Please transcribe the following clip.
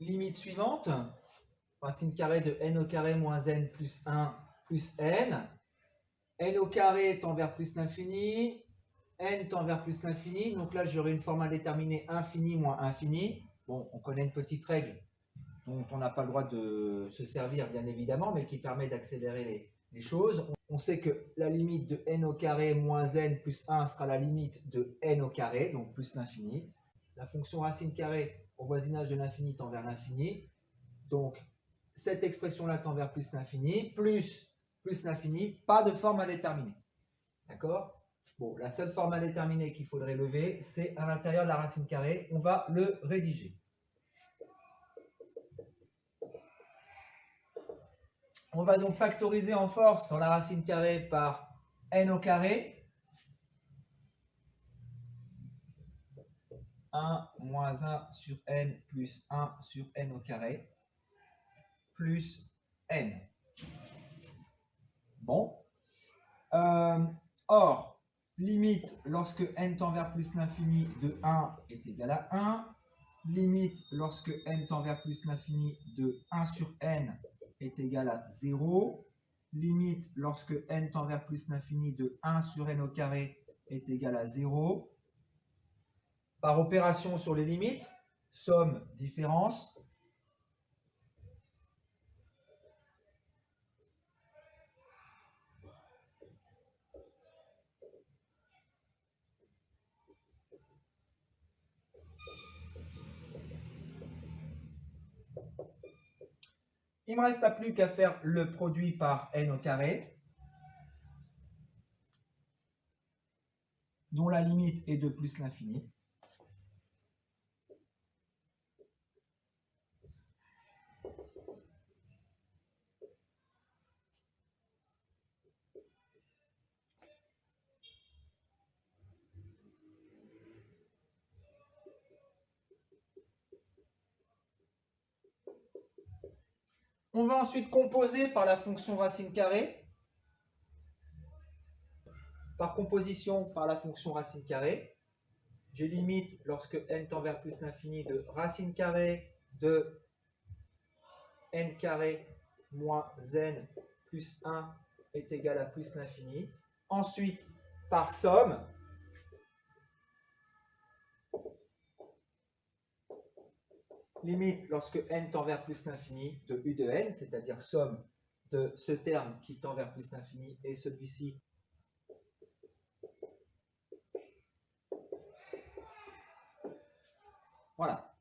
limite suivante, racine carrée de n au carré moins n plus 1 plus n. N au carré tend vers plus l'infini, n tend vers plus l'infini. Donc là, j'aurai une forme indéterminée infini moins infini. Bon, on connaît une petite règle dont on n'a pas le droit de se servir, bien évidemment, mais qui permet d'accélérer les choses. On sait que la limite de n au carré moins n plus 1 sera la limite de n au carré, donc plus l'infini. La fonction racine carrée au voisinage de l'infini tend vers l'infini. Donc, cette expression-là tend vers plus l'infini, plus l'infini, pas de forme indéterminée. D'accord? Bon, la seule forme indéterminée qu'il faudrait lever, c'est à l'intérieur de la racine carrée. On va le rédiger. On va donc factoriser en force dans la racine carrée par n au carré. 1 moins 1 sur n plus 1 sur n au carré plus n. Bon. Or, limite lorsque n tend vers plus l'infini de 1 est égal à 1. Limite lorsque n tend vers plus l'infini de 1 sur n est égal à 0. Limite lorsque n tend vers plus l'infini de 1 sur n au carré est égal à 0. Par opération sur les limites, somme, différence. Il ne me reste plus qu'à faire le produit par n au carré, dont la limite est de plus l'infini. On va ensuite composer par la fonction racine carrée. Par composition par la fonction racine carrée, je limite lorsque n tend vers plus l'infini de racine carrée de n carré moins n plus 1 est égal à plus l'infini. Ensuite, par somme, limite lorsque n tend vers plus l'infini de u de n, c'est-à-dire somme de ce terme qui tend vers plus l'infini et celui-ci. Voilà.